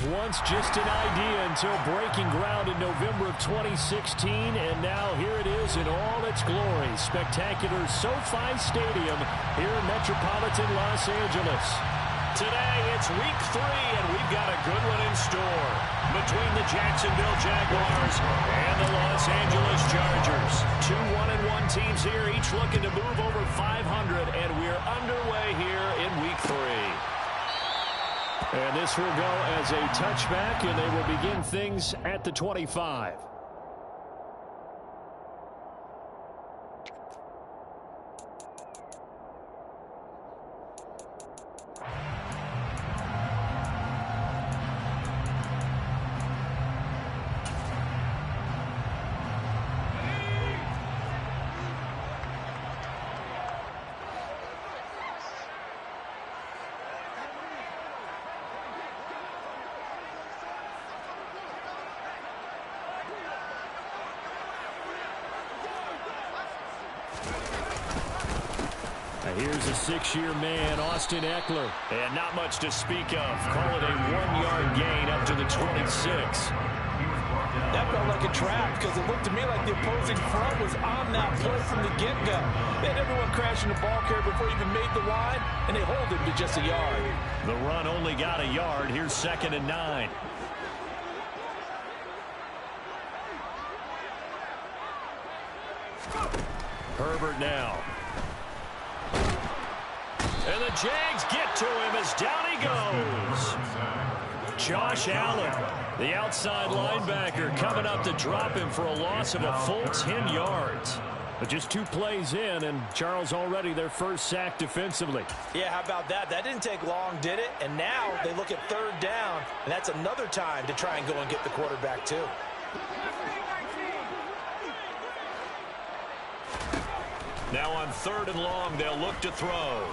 was once just an idea until breaking ground in November of 2016, and now here it is in all its glory. Spectacular SoFi Stadium here in metropolitan Los Angeles. Today, it's week 3, and we've got a good one in store between the Jacksonville Jaguars and the Los Angeles Chargers. Two 1-1 teams here, each looking to move over 500, and we're underway here in week 3. And this will go as a touchback, and they will begin things at the 25. Here's a 6-year man, Austin Eckler. And not much to speak of. Call it a 1-yard gain up to the 26. That felt like a trap because it looked to me like the opposing front was on that play from the get-go. They had everyone crashing the ball carrier before he even made the line, and they hold him to just a yard. The run only got a yard. Here's 2nd and 9. Herbert now. And the Jags get to him as down he goes. Josh Allen, the outside linebacker, coming up to drop him for a loss of a full 10 yards. But just 2 plays in, and Charles already their first sack defensively. Yeah, how about that? That didn't take long, did it? And now they look at 3rd down, and that's another time to try and go and get the quarterback too. Now on 3rd and long, they'll look to throw.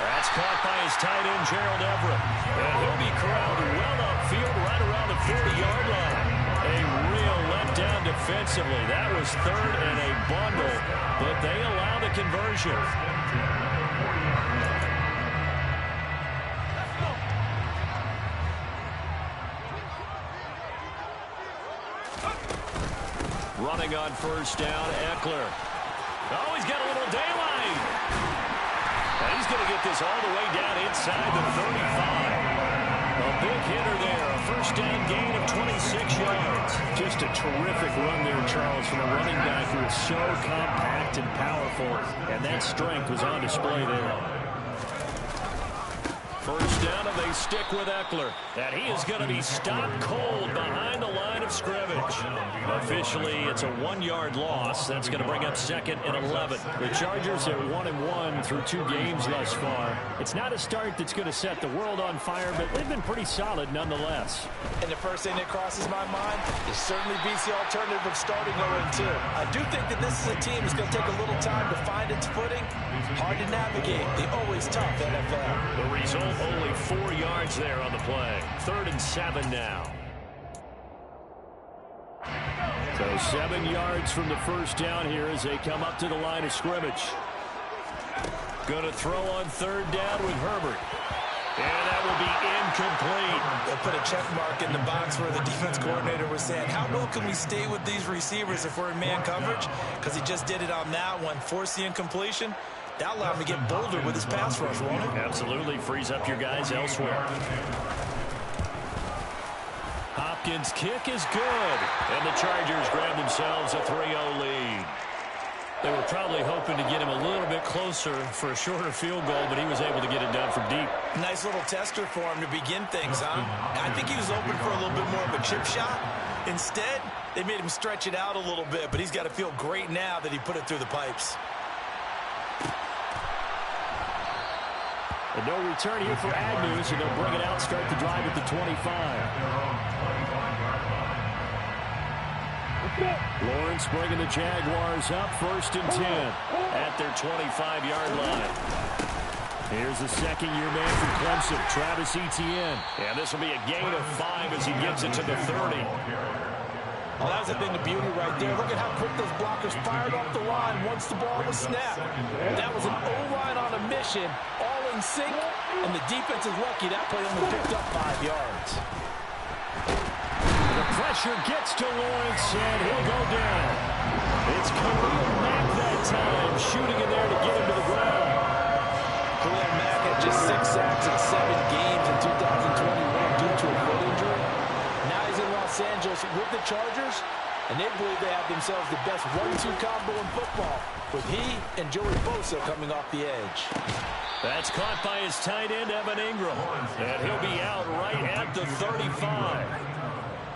That's caught by his tight end, Gerald Everett. And he'll be corralled well upfield right around the 40-yard line. A real letdown defensively. That was 3rd and a bundle, but they allow the conversion. Running on 1st down, Eckler. Oh, he's got a little daylight. And he's going to get this all the way down inside the 35. A big hitter there, a 1st down gain of 26 yards. Just a terrific run there, Charles, from a running back who is so compact and powerful, and that strength was on display there. 1st down, and they stick with Eckler. And he is going to be stopped cold behind the line of scrimmage. Officially, it's a 1-yard loss. That's going to bring up 2nd and 11. The Chargers are 1-1 through 2 games thus far. It's not a start that's going to set the world on fire, but they've been pretty solid nonetheless. And the first thing that crosses my mind is certainly beats the alternative of starting 0-2. I do think that this is a team that's going to take a little time to find its footing. Hard to navigate. The always tough NFL. The result, only 4 yards there on the play. 3rd and 7 now. So 7 yards from the 1st down here as they come up to the line of scrimmage. Going to throw on 3rd down with Herbert. And that will be incomplete. They'll put a check mark in the box where the defense coordinator was saying, how well can we stay with these receivers if we're in man coverage? Because he just did it on that one. Force the incompletion. That allowed him to get bolder with his pass rush, won't it? Absolutely. Frees up your guys elsewhere. Hopkins' kick is good. And the Chargers grab themselves a 3-0 lead. They were probably hoping to get him a little bit closer for a shorter field goal, but he was able to get it done from deep. Nice little tester for him to begin things, huh? I think he was open for a little bit more of a chip shot. Instead, they made him stretch it out a little bit, but he's got to feel great now that he put it through the pipes. And no return here for Agnew, so they'll bring it out, start the drive at the 25. Lawrence bringing the Jaguars up, 1st and 10 at their 25-yard line. Here's the 2nd-year man from Clemson, Travis Etienne. And this will be a gain of 5 as he gets it to the 30. Well, that was a thing of beauty right there. Look at how quick those blockers fired off the line once the ball was snapped. That was an O-line on a mission, all in sync, and the defense is lucky that play only picked up 5 yards. The pressure gets to Lawrence, and he'll go down. It's Khalil Mack that time, shooting in there to get him to the ground. Khalil Mack had just 6 sacks in 7 games in 2021 due to a foot injury. Now he's in Los Angeles with the Chargers, and they believe they have themselves the best 1-2 combo in football, with he and Joey Bosa coming off the edge. That's caught by his tight end, Evan Ingram, and he'll be out right at the 35.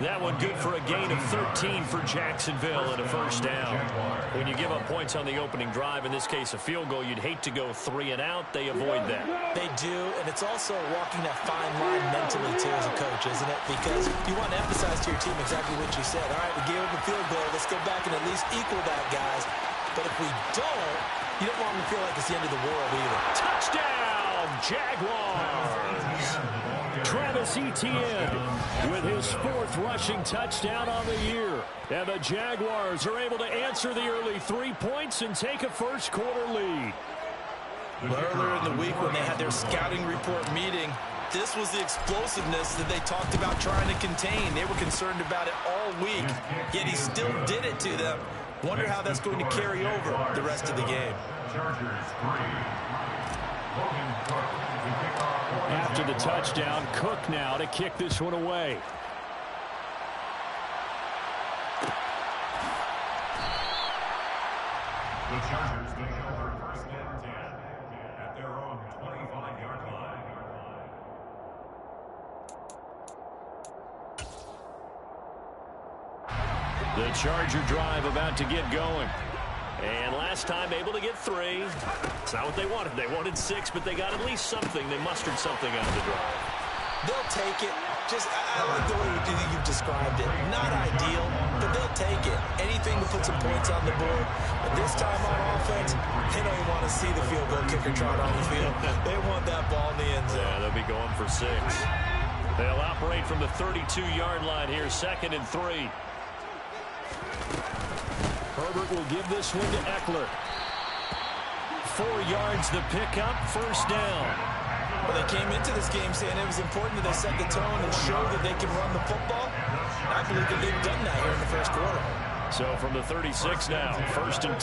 That one good for a gain of 13 for Jacksonville and a first down. When you give up points on the opening drive, in this case a field goal, you'd hate to go 3 and out. They avoid that. They do, and it's also walking that fine line mentally, too, as a coach, isn't it? Because you want to emphasize to your team exactly what you said. All right, we gave up a field goal. Let's go back and at least equal that, guys. But if we don't, you don't want them to feel like it's the end of the world either. Touchdown, Jaguars! Travis Etienne with his 4th rushing touchdown on the year. And the Jaguars are able to answer the early 3 points and take a first-quarter lead. Earlier in the week when they had their scouting report meeting, this was the explosiveness that they talked about trying to contain. They were concerned about it all week, yet he still did it to them. Wonder how that's going to carry over the rest of the game. After the touchdown, Cook now to kick this one away. The Chargers take over 1st and 10 at their own 25-yard line. The Charger drive about to get going. And last time able to get 3. It's not what they wanted. They wanted 6, but they got at least something. They mustered something out of the drive. They'll take it. I like the way you've described it. Not ideal, but they'll take it. Anything to put some points on the board. But this time on offense, they don't even want to see the field goal kicker trot on the field. They want that ball in the end zone. Yeah, they'll be going for 6. They'll operate from the 32-yard line here, 2nd and 3. Herbert will give this one to Eckler. 4 yards the pickup, first down. Well, they came into this game saying it was important that they set the tone and show that they can run the football. I believe that they've done that here in the first quarter. So from the 36 now, 1st and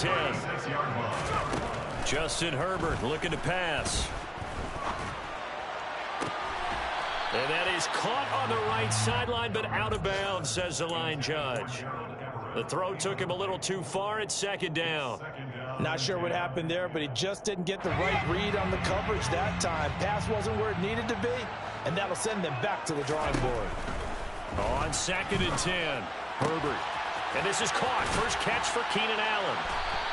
10. Justin Herbert looking to pass. And that is caught on the right sideline, but out of bounds, says the line judge. The throw took him a little too far. It's 2nd down. Not sure what happened there, but he just didn't get the right read on the coverage that time. Pass wasn't where it needed to be, and that'll send them back to the drawing board. On 2nd and 10, Herbert. And this is caught. First catch for Keenan Allen.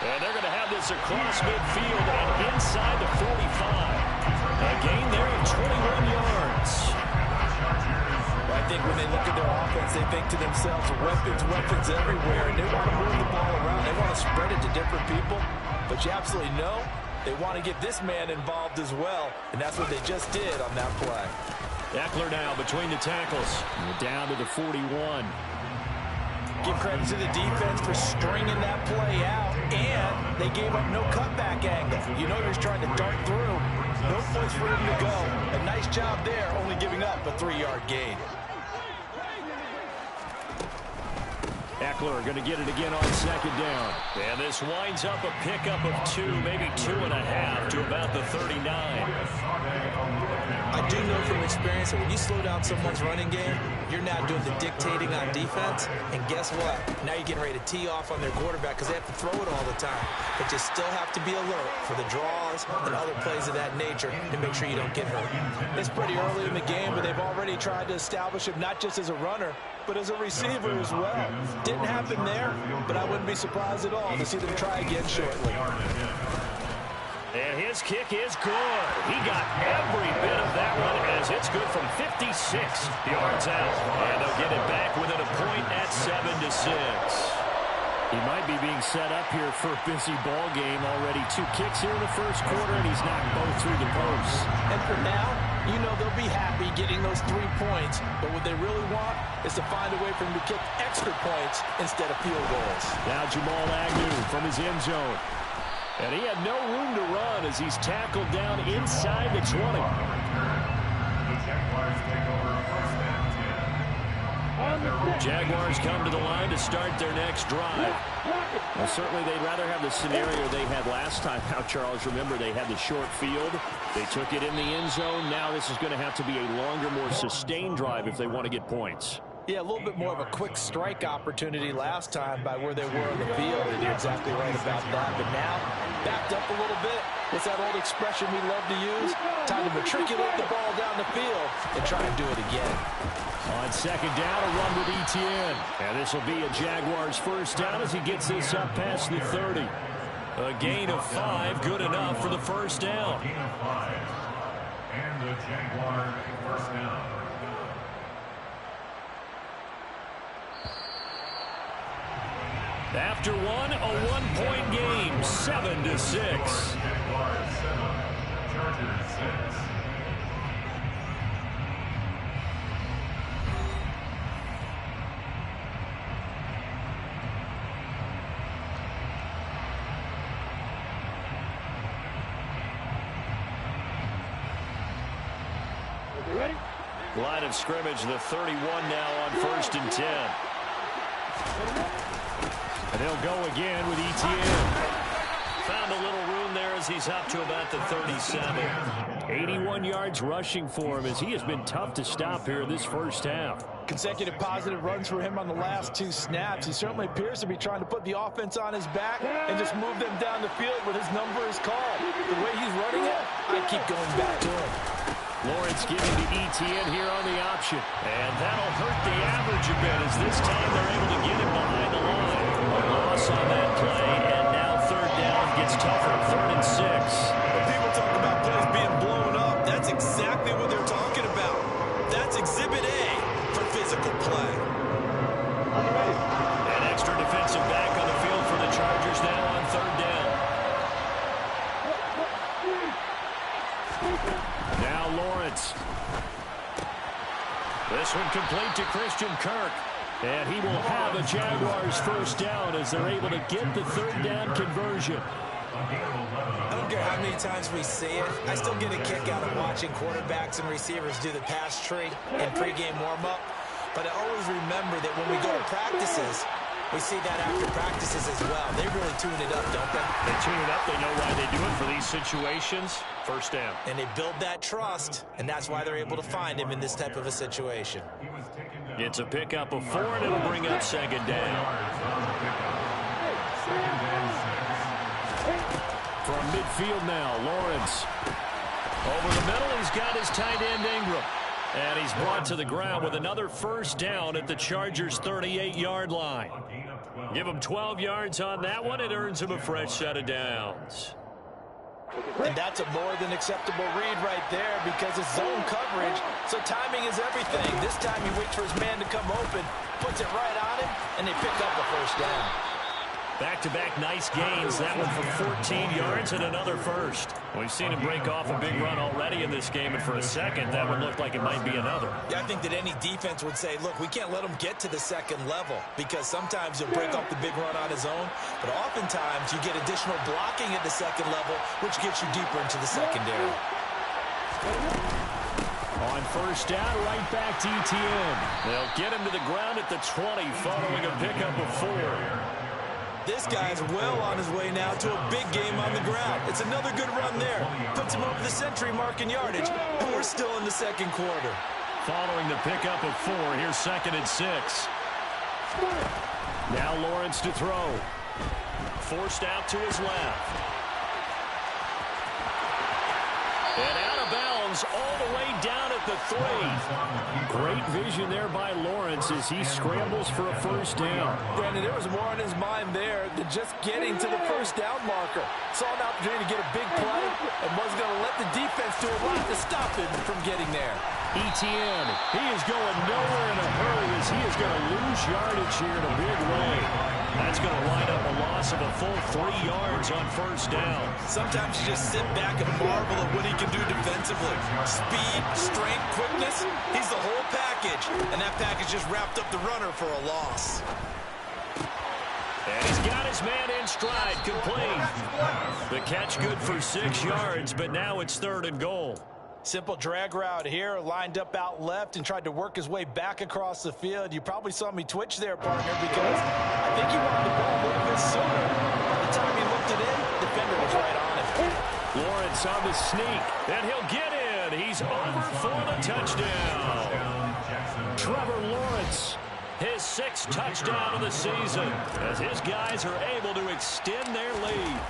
And they're going to have this across midfield and inside the 45. A gain there of 21 yards. I think when they look at their offense, they think to themselves, weapons everywhere, and they want to move the ball around. They want to spread it to different people, but you absolutely know they want to get this man involved as well, and that's what they just did on that play. Eckler now between the tackles. Down to the 41. Give credit to the defense for stringing that play out, and they gave up no cutback angle. You know you're trying to dart through. No place for him to go. A nice job there, only giving up a 3-yard gain. Eckler going to get it again on 2nd down. And this winds up a pickup of 2, maybe 2.5 to about the 39. I do know from experience that when you slow down someone's running game, you're now doing the dictating on defense. And guess what? Now you're getting ready to tee off on their quarterback because they have to throw it all the time. But you still have to be alert for the draws and other plays of that nature to make sure you don't get hurt. It's pretty early in the game, but they've already tried to establish him not just as a runner, but as a receiver as well. Didn't happen there, but I wouldn't be surprised at all to see them try again shortly. And his kick is good. He got every bit of that one as it's good from 56 yards out. And they'll get it back within a point at 7-6. He might be being set up here for a busy ball game already. 2 kicks here in the first quarter, and he's knocked both through the posts. And for now, you know they'll be happy getting those 3 points. But what they really want is to find a way for him to kick extra points instead of field goals. Now Jamal Agnew from his end zone. And he had no room to run as he's tackled down inside the 20. The Jaguars take over first and 10. Jaguars come to the line to start their next drive. Well, certainly they'd rather have the scenario they had last time out, Charles. Remember, they had the short field. They took it in the end zone. Now this is going to have to be a longer, more sustained drive if they want to get points. Yeah, a little bit more of a quick strike opportunity last time by where they were on the field, and you're exactly right about that. But now, backed up a little bit. What's that old expression we love to use? Time to matriculate the ball down the field and try and do it again. On second down, a run with Etienne. And this will be a Jaguars first down as he gets this up past the 30. A gain of 5, good enough for the first down. Gain of 5. And the Jaguar first down. After one, a one-point game, 7-6. Jaguars 7, Chargers 6. Line of scrimmage, the 31 now on first and 10. And they'll go again with Etienne. Found a little room there as he's up to about the 37. 81 yards rushing for him as he has been tough to stop here in this first half. Consecutive positive runs for him on the last 2 snaps. He certainly appears to be trying to put the offense on his back and just move them down the field when his number is called. The way he's running it, I keep going back to him. Lawrence giving to Etienne here on the option. And that'll hurt the average a bit as this time they're able to get him behind the line. A loss on that play, and now third down gets tougher. 3rd and 6. When people talk about plays being blown up, that's exactly what they're talking about. That's Exhibit A for physical play. An extra defensive back on the field for the Chargers now on 3rd down. Now Lawrence. This one complete to Christian Kirk. And he will have a Jaguars first down as they're able to get the 3rd down conversion. I don't care how many times we see it. I still get a kick out of watching quarterbacks and receivers do the pass tree in pregame warm-up. But I always remember that when we go to practices, we see that after practices as well. They really tune it up, don't they? They tune it up. They know why they do it for these situations. First down. And they build that trust, and that's why they're able to find him in this type of a situation. It's a pickup of 4, and it'll bring up 2nd down. From midfield now, Lawrence. Over the middle, he's got his tight end Ingram. And he's brought to the ground with another first down at the Chargers' 38-yard line. Give him 12 yards on that one. It earns him a fresh set of downs. And that's a more than acceptable read right there because it's zone coverage, so timing is everything. This time he waits for his man to come open, puts it right on him, and they pick up a first down. Back-to-back nice gains. That one for 14 yards and another first. We've seen him break off a big run already in this game, and for a second, that one looked like it might be another. Yeah, I think that any defense would say, look, we can't let him get to the second level because sometimes he'll break off the big run on his own, but oftentimes you get additional blocking at the second level, which gets you deeper into the secondary. On first down, right back to Etienne. They'll get him to the ground at the 20 following a pickup of 4. This guy's well on his way now to a big game on the ground. It's another good run there. Puts him over the century mark in yardage, and we're still in the second quarter. Following the pickup of 4, here's 2nd and 6. Now Lawrence to throw. Forced out to his left. And out of bounds all the way down at the 3. Great vision there by Lawrence as he scrambles for a first down. Brandon, there was more on his mind there than just getting to the first down marker. Saw an opportunity to get a big play and wasn't going to let the defense do a lot to stop him from getting there. Etienne, he is going nowhere in a hurry as he is going to lose yardage here in a big way. That's going to wind up a loss of a full 3 yards on first down. Sometimes you just sit back and marvel at what he can do defensively. Speed, strength, quickness, he's the whole package. And that package just wrapped up the runner for a loss. And he's got his his man in stride, complete. The catch good for 6 yards, but now it's 3rd and goal. Simple drag route here, lined up out left and tried to work his way back across the field. You probably saw me twitch there, partner, because I think he wanted the ball a little bit sooner. By the time he looked it in, the defender was right on it. Lawrence on the sneak, and he'll get in. He's over for the touchdown. Trevor Lawrence, his 6th touchdown of the season, as his guys are able to extend their lead.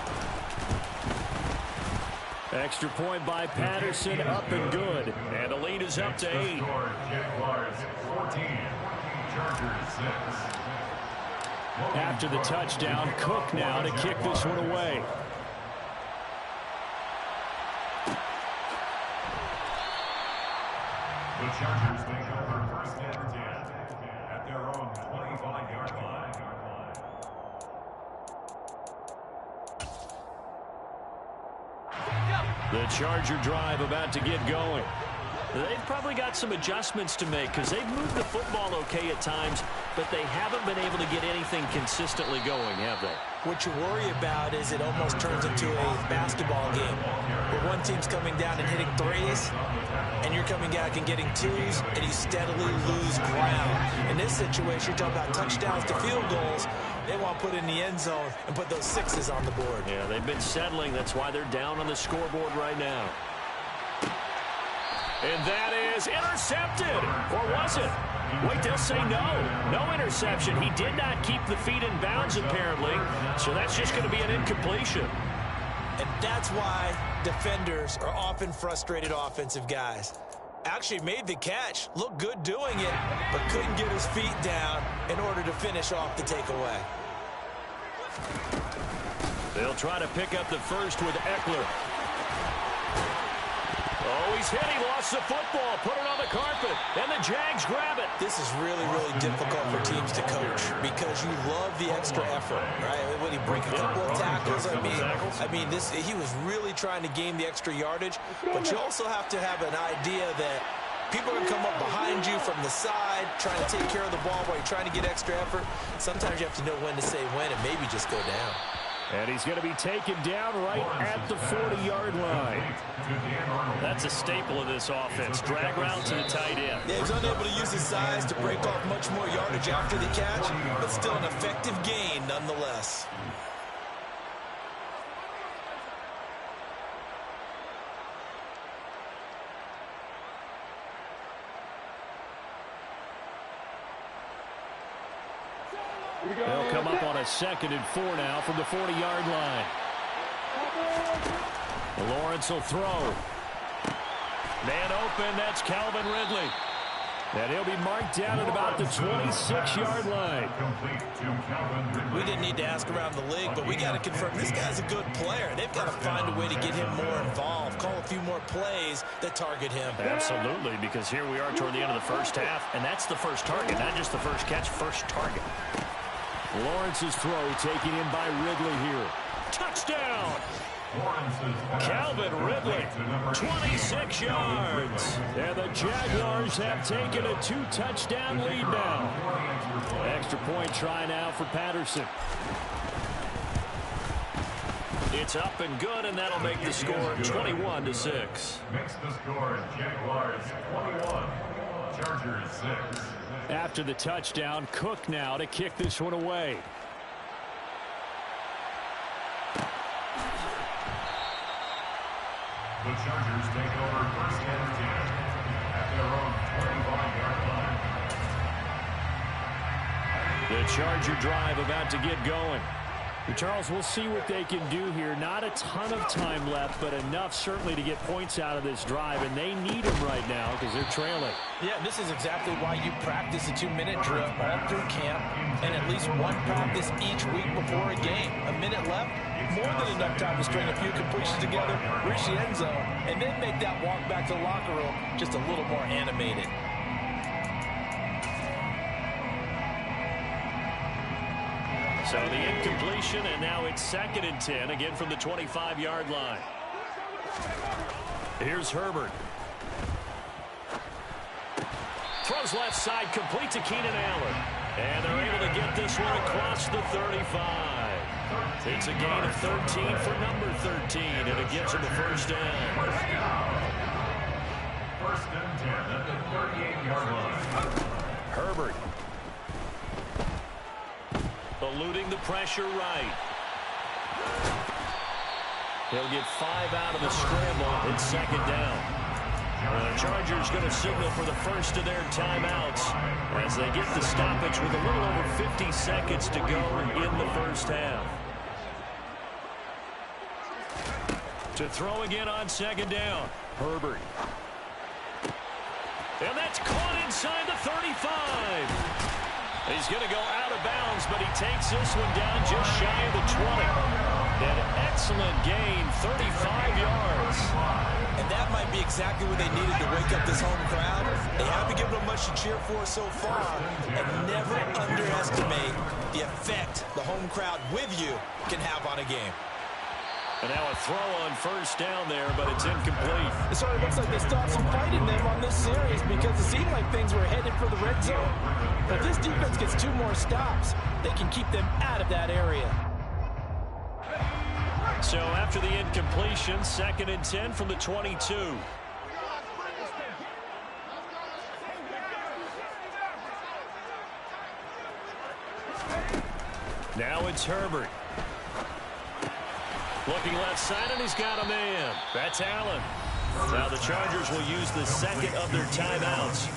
Extra point by Patterson, up and good. And the lead is up to 8. Jaguars 14, Chargers 6. After the touchdown, Cook now to kick this one away. The Chargers take over 1st and 10 at their own 25-yard line. The Charger drive about to get going. They've probably got some adjustments to make because they've moved the football okay at times, but they haven't been able to get anything consistently going, have they? What you worry about is it almost turns into a basketball game where one team's coming down and hitting threes, and you're coming back and getting twos, and you steadily lose ground. In this situation, you're talking about touchdowns to field goals. They want to put in the end zone and put those 6s on the board. Yeah, they've been settling. That's why they're down on the scoreboard right now. And that is intercepted. Or was it? Wait, they'll say no. No interception. He did not keep the feet in bounds, apparently. So that's just going to be an incompletion. And that's why defenders are often frustrated offensive guys. Actually made the catch, looked good doing it, but couldn't get his feet down in order to finish off the takeaway. They'll try to pick up the first with Eckler. Oh, he's hit. He lost the football. Put it on the carpet. And the Jags grab it. This is really, really difficult for teams to coach because you love the extra effort, right? When he break a couple of tackles, I mean, he was really trying to gain the extra yardage, but you also have to have an idea that people are going to come up behind you from the side, trying to take care of the ball while you're trying to get extra effort. Sometimes you have to know when to say when and maybe just go down. And he's going to be taken down right at the 40-yard line. That's a staple of this offense. Drag route to the tight end. Yeah, he was unable to use his size to break off much more yardage after the catch, but still an effective gain nonetheless. They'll come up on a 2nd and 4 now from the 40-yard line. Lawrence will throw. Man open, that's Calvin Ridley. And he'll be marked down at about the 26-yard line. We didn't need to ask around the league, but we got to confirm this guy's a good player. They've got to find a way to get him more involved, call a few more plays that target him. Absolutely, because here we are toward the end of the first half, and that's the first target, not just the first catch, first target. Lawrence's throw taken in by Ridley here. Touchdown! Calvin Ridley, 26 yards. And the Jaguars have taken a 2-touchdown lead now. Extra point try now for Patterson. It's up and good, and that'll make the score 21-6. Makes the score Jaguars 21, Chargers 6. After the touchdown, Cook now to kick this one away. The Chargers take over 1st and 10 at their own 25-yard line. The Charger drive about to get going. Charles, we'll see what they can do here. Not a ton of time left, but enough certainly to get points out of this drive, and they need them right now because they're trailing. Yeah, this is exactly why you practice a 2-minute drill all through camp and at least one practice each week before a game. A minute left, more than enough time to string a few completions together, reach the end zone, and then make that walk back to the locker room just a little more animated. So the incompletion, and now it's 2nd and 10, again from the 25-yard line. Here's Herbert. Throws left side, complete to Keenan Allen. And they're able to get this one across the 35. It's a gain of 13 for number 13, and it gives him a first down. First and 10 at the 38-yard line. Herbert. Eluding the pressure right. He'll get 5 out of the scramble. It's second down. The Chargers going to signal for the first of their timeouts as they get the stoppage with a little over 50 seconds to go in the first half. To throw again on second down. Herbert. And that's caught inside the 35. He's going to go out of bounds, but he takes this one down just shy of the 20. An excellent gain, 35 yards. And that might be exactly what they needed to wake up this home crowd. They haven't given them much to cheer for so far. And never underestimate the effect the home crowd with you can have on a game. And now a throw on first down there, but it's incomplete. It sort of looks like they stopped some fight in them on this series because it seemed like things were headed for the red zone. But if this defense gets 2 more stops, they can keep them out of that area. So after the incompletion, second and 10 from the 22. Now it's Herbert. Looking left side, and he's got a man. That's Allen. Now the Chargers will use the second of their timeouts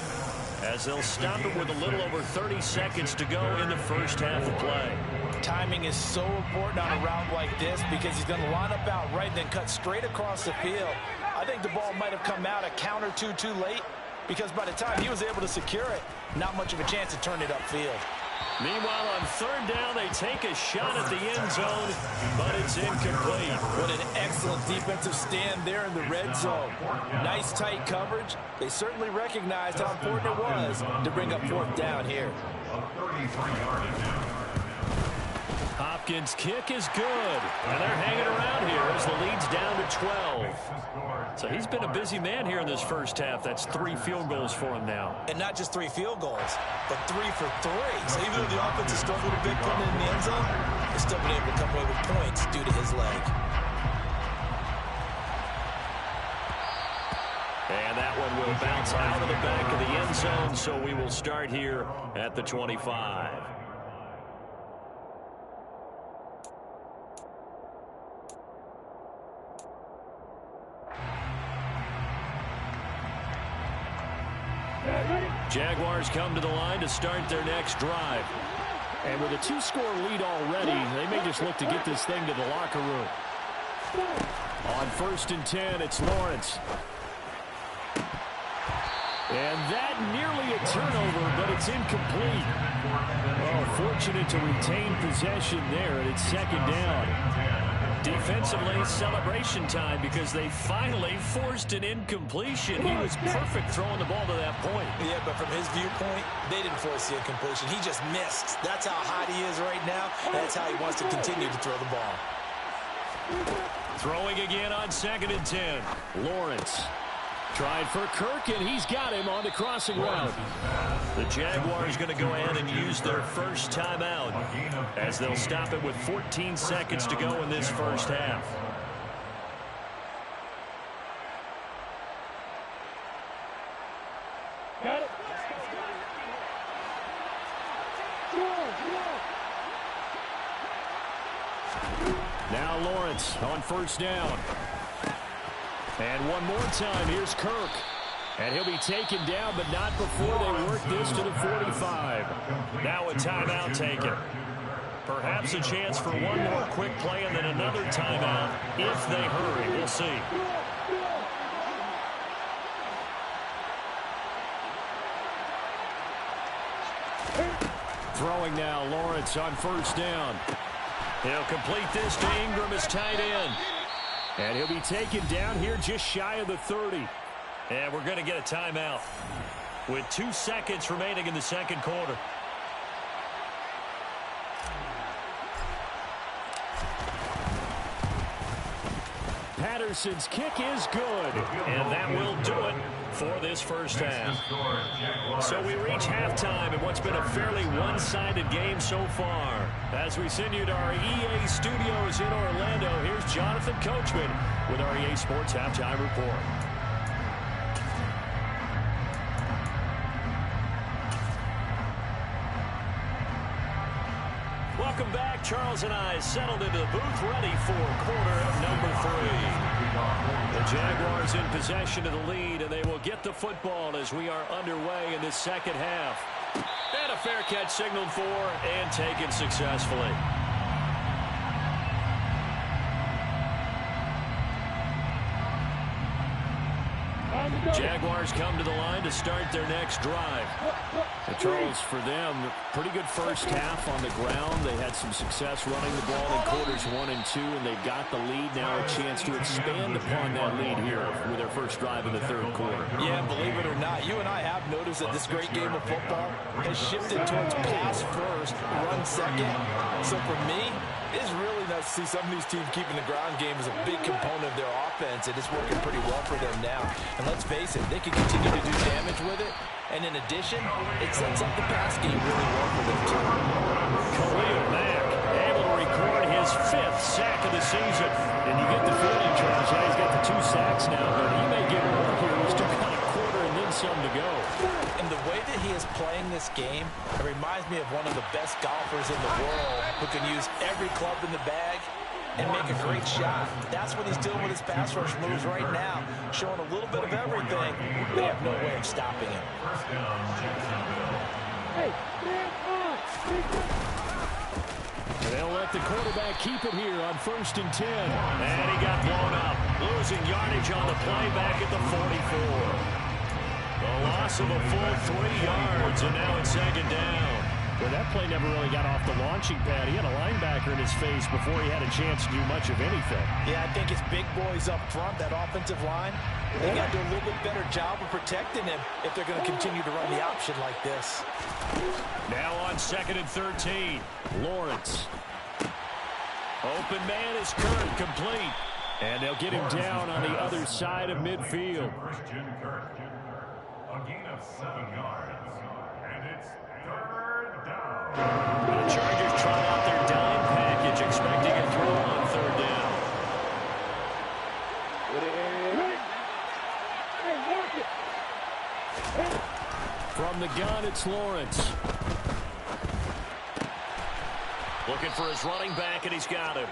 as they'll stop it with a little over 30 seconds to go in the first half of play. Timing is so important on a route like this because he's going to line up out right and then cut straight across the field. I think the ball might have come out a count or two too late because by the time he was able to secure it, not much of a chance to turn it upfield. Meanwhile, on third down, they take a shot at the end zone, but it's incomplete. What an excellent defensive stand there in the red zone. Nice tight coverage. They certainly recognized how important it was to bring up fourth down here. A 33-yard attempt. Hopkins' kick is good, and they're hanging around here as the lead's down to 12. So he's been a busy man here in this first half. That's 3 field goals for him now. And not just 3 field goals, but 3 for 3. So even though the offense has struggled a bit coming in the end zone, they've still been able to come away with points due to his leg. And that one will bounce out of the back of the end zone, so we will start here at the 25. Jaguars come to the line to start their next drive. And with a 2-score lead already, they may just look to get this thing to the locker room. On first and 10, it's Lawrence. And that nearly a turnover, but it's incomplete. Oh, fortunate to retain possession there, and it's second down. Defensively, celebration time because they finally forced an incompletion. He was perfect throwing the ball to that point. Yeah, but from his viewpoint, they didn't force the incompletion. He just missed. That's how hot he is right now, and that's how he wants to continue to throw the ball. Throwing again on second and 10. Lawrence. Tried for Kirk, and he's got him on the crossing route. The Jaguars going to go ahead and use their first timeout as they'll stop it with 14 seconds to go in this first half. Got it. Now Lawrence on first down. And one more time, here's Kirk. And he'll be taken down, but not before they work this to the 45. Now a timeout taken. Perhaps a chance for one more quick play and then another timeout if they hurry. We'll see. Throwing now, Lawrence on first down. He'll complete this to Ingram as tight end. And he'll be taken down here just shy of the 30. And we're going to get a timeout with 2 seconds remaining in the second quarter. Patterson's kick is good. And that will do it. for this first half. So we reach halftime in what's been a fairly one-sided game so far. As we send you to our EA studios in Orlando, here's Jonathan Coachman with our EA Sports Halftime Report. Welcome back. Charles and I settled into the booth, ready for quarter number 3. The Jaguars in possession of the lead, and they will get the football as we are underway in this second half. And a fair catch signaled for and taken successfully. Jaguars come to the line to start their next drive. And Charles, for them, pretty good first half on the ground. They had some success running the ball in quarters 1 and 2, and they've got the lead now, a chance to expand upon that lead here with their first drive in the third quarter. Yeah, believe it or not, you and I have noticed that this great game of football has shifted towards pass first, run second. So for me, it's really nice to see some of these teams keeping the ground game as a big component of their offense, and it's working pretty well for them now. And let's face it, they can continue to do damage with it. And in addition, it sets up the pass game really well for them, too. Khalil Mack able to record his 5th sack of the season. And you get the feeling, Charles, yeah, he's got the 2 sacks now, but he may get more here. He's still got a quarter and then some to go. And the way that he is playing this game, it reminds me of one of the best golfers in the world who can use every club in the bag and make a great shot. That's what he's doing with his pass rush moves right now, showing a little bit of everything. They have no way of stopping him. They'll let the quarterback keep it here on 1st and 10. And he got blown up, losing yardage on the play back at the 44. The loss of a full 3 yards, and now it's 2nd down. Well, that play never really got off the launching pad. He had a linebacker in his face before he had a chance to do much of anything. Yeah, I think it's big boys up front, that offensive line. They got to do a little bit better job of protecting him if they're going to continue to run the option like this. Now on 2nd and 13, Lawrence. Open man is Kirk, complete. And they'll get him down on the other side of midfield. Christian Kirk. A gain of 7 yards. And it's 3rd down. The Chargers try out their dime package, expecting a throw on 3rd down. From the gun, it's Lawrence. Looking for his running back, and he's got him.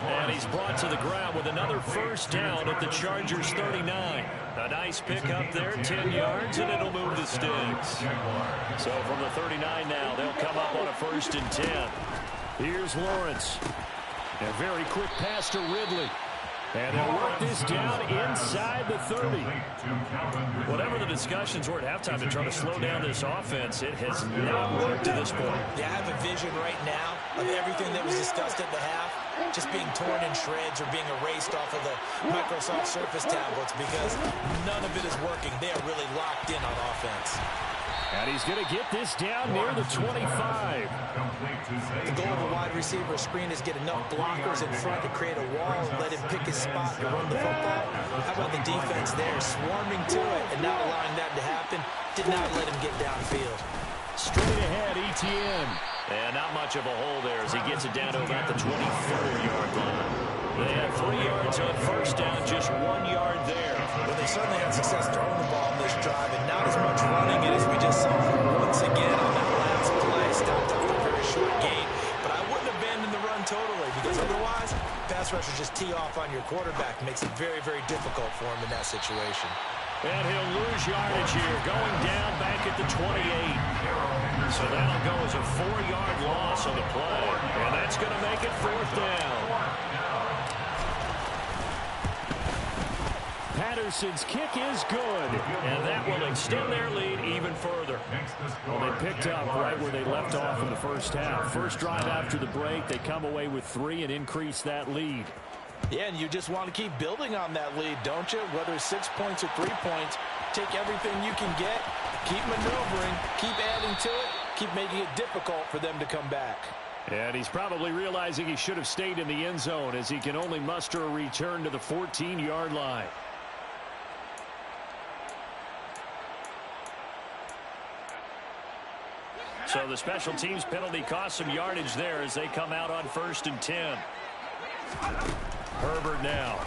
And he's brought to the ground with another 1st down at the Chargers 39. A nice pickup there, 10 yards, and it'll move the sticks. So from the 39 now, they'll come up on a 1st and 10. Here's Lawrence. A very quick pass to Ridley. And they'll work this down inside the 30. Whatever the discussions were at halftime to try to slow down this offense, it has not worked to this point. Yeah, I have a vision right now of everything that was discussed at the half just being torn in shreds or being erased off of the Microsoft Surface tablets because none of it is working. They are really locked in on offense. And he's going to get this down near the 25. The goal of a wide receiver screen is get enough blockers in front to create a wall and let him pick his spot to run the football. How about the defense there, swarming to it and not allowing that to happen? Did not let him get downfield. Straight ahead, ETN. And not much of a hole there as he gets it down to about the 24-yard line. They have 3 yards on 1st down, just 1 yard there. Well, they certainly had success throwing the ball in this drive, and not as much running it as we just saw once again on that last play. Stopped after a very short gain. But I wouldn't abandon the run totally because otherwise, pass rushers just tee off on your quarterback. Makes it very, very difficult for him in that situation. And he'll lose yardage here, going down back at the 28. So that'll go as a 4-yard loss on the play. And that's going to make it 4th down. Patterson's kick is good. And that will extend their lead even further. Well, they picked up right where they left off in the first half. First drive after the break, they come away with 3 and increase that lead. Yeah, and you just want to keep building on that lead, don't you? Whether it's 6 points or 3 points, take everything you can get, keep maneuvering, keep adding to it, keep making it difficult for them to come back. And he's probably realizing he should have stayed in the end zone as he can only muster a return to the 14-yard line. So the special teams penalty cost some yardage there as they come out on 1st and 10. Herbert now.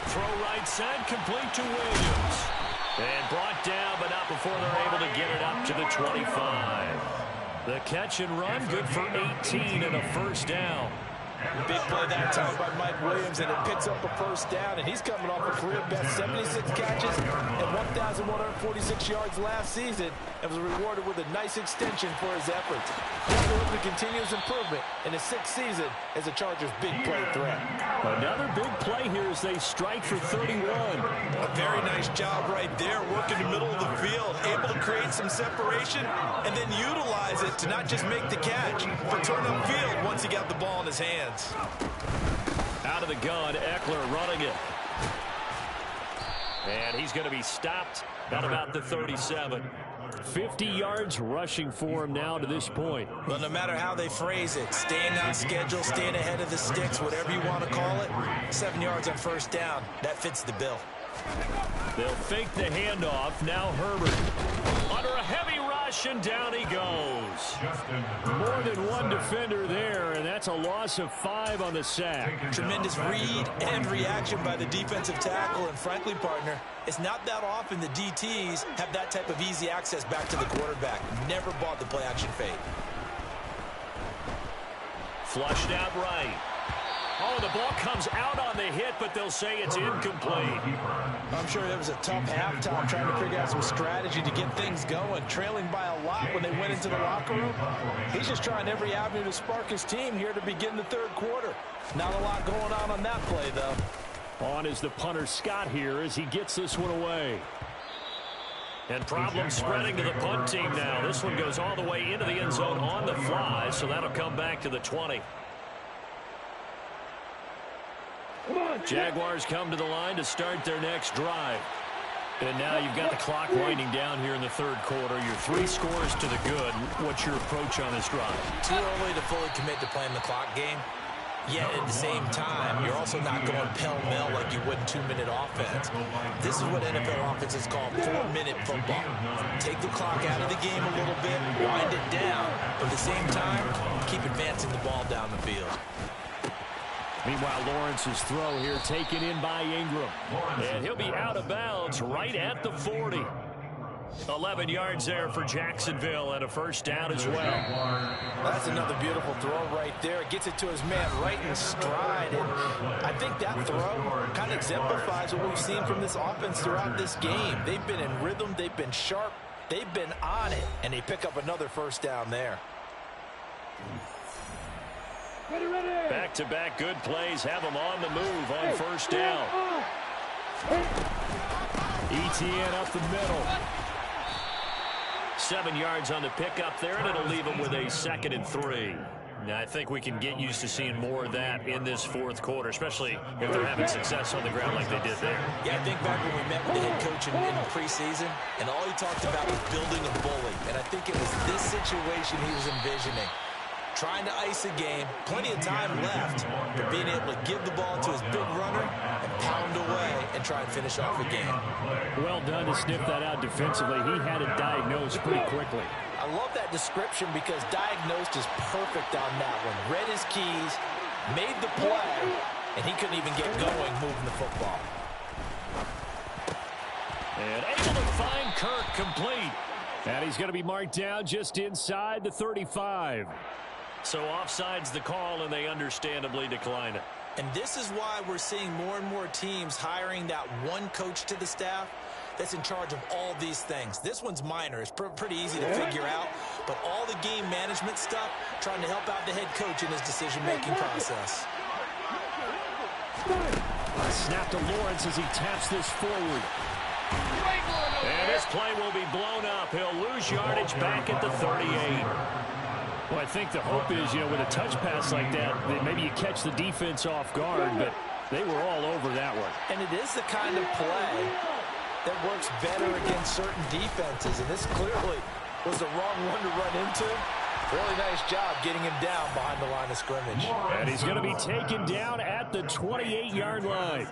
Throw right side, complete to Williams. And brought down, but not before they're able to get it up to the 25. The catch and run, good for 18 and a first down. Big play that time by Mike Williams, and it picks up a first down, and he's coming off a career-best 76 catches and 1,146 yards last season and was rewarded with a nice extension for his efforts. He's looking to continuous improvement in his 6th season as a Chargers' big play threat. Another big play here as they strike for 31. A very nice job right there, working the middle of the field, able to create some separation and then utilize it to not just make the catch, but turn upfield once he got the ball in his hands. Out of the gun, Eckler running it. And he's going to be stopped at about the 37. 50 yards rushing for him now to this point. Well, no matter how they phrase it, staying on schedule, staying ahead of the sticks, whatever you want to call it, 7 yards on first down, that fits the bill. They'll fake the handoff. Now Herbert under a heavy rush, and down he goes. More than one defender there, and that's a loss of 5 on the sack. Tremendous read and reaction by the defensive tackle, and frankly, partner, it's not that often the DTs have that type of easy access back to the quarterback. Never bought the play-action fade. Flushed out right. Oh, the ball comes out on the hit, but they'll say it's incomplete. I'm sure there was a tough halftime trying to figure out some strategy to get things going, trailing by a lot when they went into the locker room. He's just trying every avenue to spark his team here to begin the 3rd quarter. Not a lot going on that play, though. On is the punter Scott here as he gets this one away. And problems spreading to the punt team now. This one goes all the way into the end zone on the fly, so that'll come back to the 20. Jaguars come to the line to start their next drive. And now you've got the clock winding down here in the 3rd quarter. Your 3 scores to the good. What's your approach on this drive? Too early to fully commit to playing the clock game. Yet at the same time, you're also not going pell-mell like you would in 2-minute offense. This is what NFL offenses call 4-minute football. Take the clock out of the game a little bit, wind it down, but at the same time, keep advancing the ball down the field. Meanwhile, Lawrence's throw here taken in by Ingram. And he'll be out of bounds right at the 40. 11 yards there for Jacksonville and a first down as well. That's another beautiful throw right there. It gets it to his man right in stride. And I think that throw kind of exemplifies what we've seen from this offense throughout this game. They've been in rhythm. They've been sharp. They've been on it. And they pick up another first down there. Back-to-back good plays have them on the move on first down. ETN up the middle. 7 yards on the pickup there, and it'll leave them with a 2nd and 3. Now, I think we can get used to seeing more of that in this 4th quarter, especially if they're having success on the ground like they did there. Yeah, I think back when we met with the head coach in preseason, and all he talked about was building a bully. And I think it was this situation he was envisioning. Trying to ice a game, plenty of time left, but being able to give the ball to his big runner and pound away and try and finish off a game. Well done to sniff that out defensively. He had it diagnosed pretty quickly. I love that description because diagnosed is perfect on that one. Read his keys, made the play, and he couldn't even get going moving the football. And able to find Kirk complete. And he's going to be marked down just inside the 35. So offside's the call, and they understandably decline it. And this is why we're seeing more and more teams hiring that one coach to the staff that's in charge of all these things. This one's minor. It's pretty easy to figure out. But all the game management stuff, trying to help out the head coach in his decision-making process. Snap to Lawrence as he taps this forward. And this play will be blown up. He'll lose yardage back at the 38. Well, I think the hope is, with a touch pass like that maybe you catch the defense off guard, but they were all over that one. And it is the kind of play that works better against certain defenses, and this clearly was the wrong one to run into. Really nice job getting him down behind the line of scrimmage. And he's going to be taken down at the 28-yard line.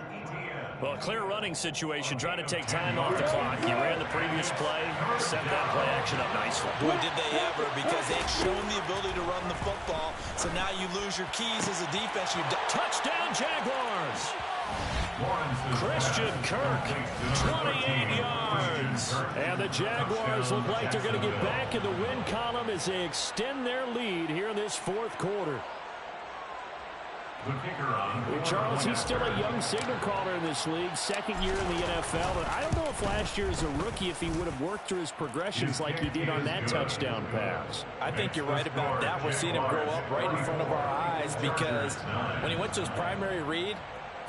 Well, a clear running situation, trying to take time off the clock. You ran the previous play, set that play action up nicely. Boy, did they ever, because they've shown the ability to run the football. So now you lose your keys as a defense. Touchdown, Jaguars! Christian Kirk, 28 yards. And the Jaguars look like they're going to get back in the win column as they extend their lead here in this fourth quarter. Charles, he's still a young signal caller in this league, second year in the NFL. But I don't know if last year as a rookie, if he would have worked through his progressions like he did on that touchdown pass. I think you're right about that. We're seeing him grow up right in front of our eyes, because when he went to his primary read,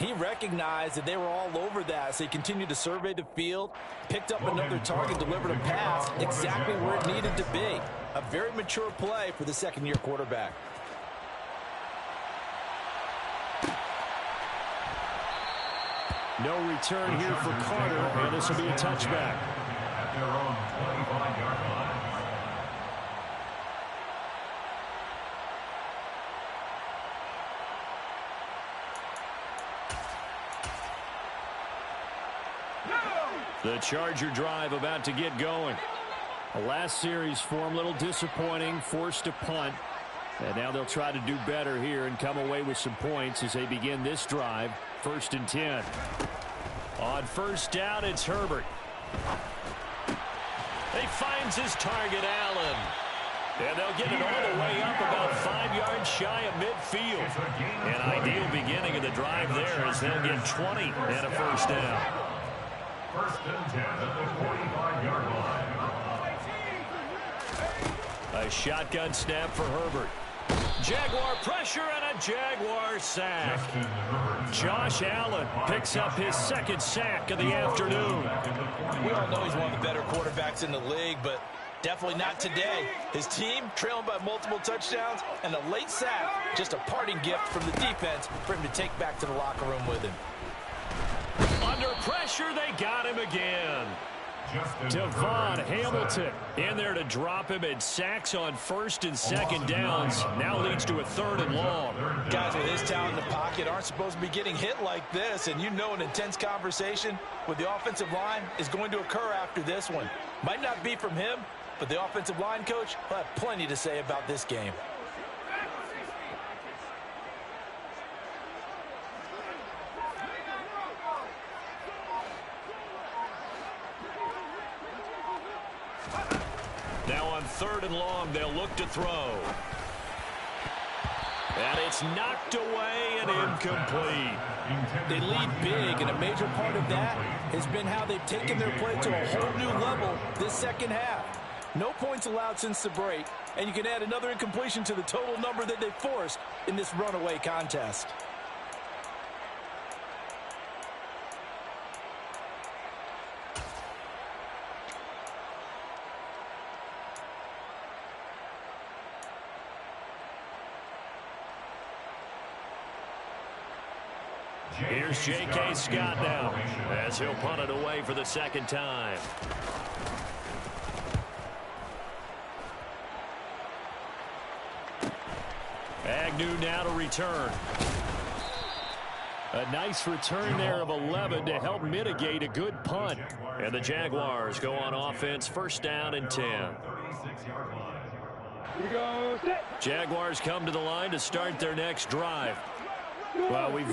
he recognized that they were all over that, so he continued to survey the field, picked up another target, delivered a pass exactly where it needed to be. A very mature play for the second-year quarterback. No return here for Carter, and this will be a touchback. At their own 25-yard line. The Charger drive about to get going. The last series for him, a little disappointing, forced a punt. And now they'll try to do better here and come away with some points as they begin this drive. 1st and 10. On first down, it's Herbert. He finds his target, Allen. And they'll get it all the way up about 5 yards shy of midfield. An ideal beginning of the drive there as they'll get 20 and a first down. 1st and 10 at the 45-yard line. A shotgun snap for Herbert. Jaguar pressure and a Jaguar sack. Josh Allen picks up his second sack of the afternoon. We all know he's one of the better quarterbacks in the league, but definitely not today. His team trailing by multiple touchdowns, and a late sack, just a parting gift from the defense for him to take back to the locker room with him. Under pressure, they got him again. Devon Hamilton in there to drop him, and sacks on 1st and 2nd downs. Now leads to a 3rd and long. Guys with his talent in the pocket aren't supposed to be getting hit like this, and you know an intense conversation with the offensive line is going to occur after this one. Might not be from him, but the offensive line coach will have plenty to say about this game. Now on 3rd and long, they'll look to throw. And it's knocked away and incomplete. They lead big, and a major part of that has been how they've taken their play to a whole new level this second half. No points allowed since the break, and you can add another incompletion to the total number that they forced in this runaway contest. Here's J.K. Scott now as he'll punt it away for the second time. Agnew now to return. A nice return there of 11 to help mitigate a good punt. And the Jaguars go on offense, 1st down and 10. Jaguars come to the line to start their next drive. Well, we've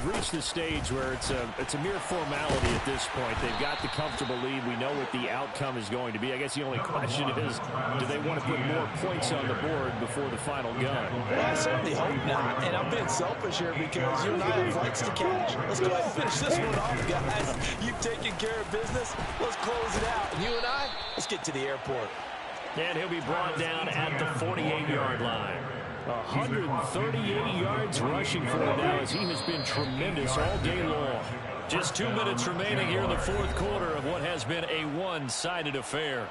reached the stage where it's a mere formality at this point. They've got the comfortable lead. We know what the outcome is going to be. I guess the only question is, do they want to put more points on the board before the final gun? Well, I certainly hope not, and I'm being selfish here because you and I have flights to catch. Let's go ahead and finish this one off, guys. You've taken care of business. Let's close it out. And you and I, let's get to the airport. And he'll be brought down at the 48-yard line. 138 yards rushing for him now as he has been tremendous all day long. Just 2 minutes remaining here in the fourth quarter of what has been a one-sided affair.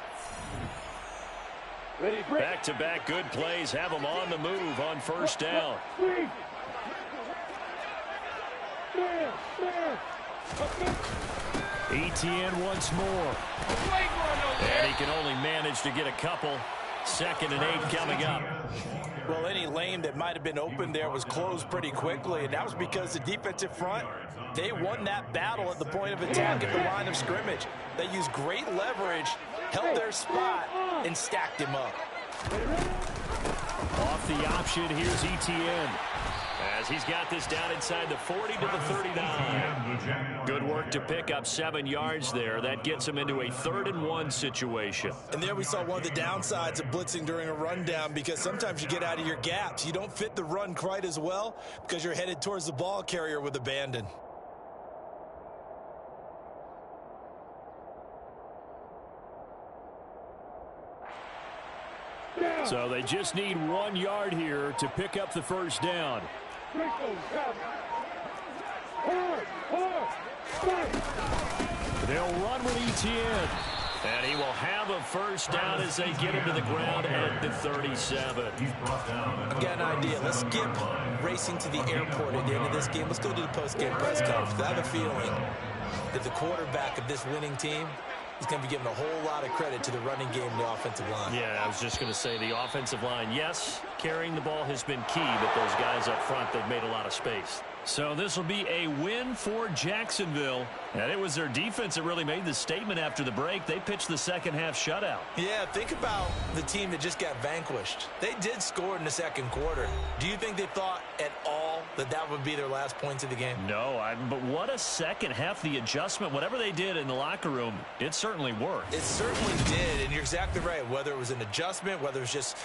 Back-to-back good plays have them on the move on 1st down. Etienne once more. And he can only manage to get a couple. 2nd and 8 coming up. Well, any lane that might have been open there was closed pretty quickly, and that was because the defensive front, they won that battle at the point of attack at the line of scrimmage. They used great leverage, held their spot, and stacked him up. Off the option, here's Etienne. As he's got this down inside the 40 to the 39. Good work to pick up 7 yards there. That gets him into a 3rd and 1 situation. And there we saw one of the downsides of blitzing during a rundown, because sometimes you get out of your gaps. You don't fit the run quite as well because you're headed towards the ball carrier with abandon. So they just need 1 yard here to pick up the first down. They'll run with Etienne. And he will have a first down as they get him to the ground at the 37. I've got an idea. Let's skip racing to the airport at the end of this game. Let's go to the post-game press conference. I have a feeling that the quarterback of this winning team is going to be given a whole lot of credit to the running game and the offensive line. Yeah, I was just going to say the offensive line, yes, carrying the ball has been key, but those guys up front, they've made a lot of space. So this will be a win for Jacksonville. And it was their defense that really made the statement after the break. They pitched the second half shutout. Yeah, think about the team that just got vanquished. They did score in the second quarter. Do you think they thought at all that that would be their last points of the game? No, but what a second half. The adjustment, whatever they did in the locker room, it certainly worked. It certainly did, and you're exactly right. Whether it was an adjustment, whether it was just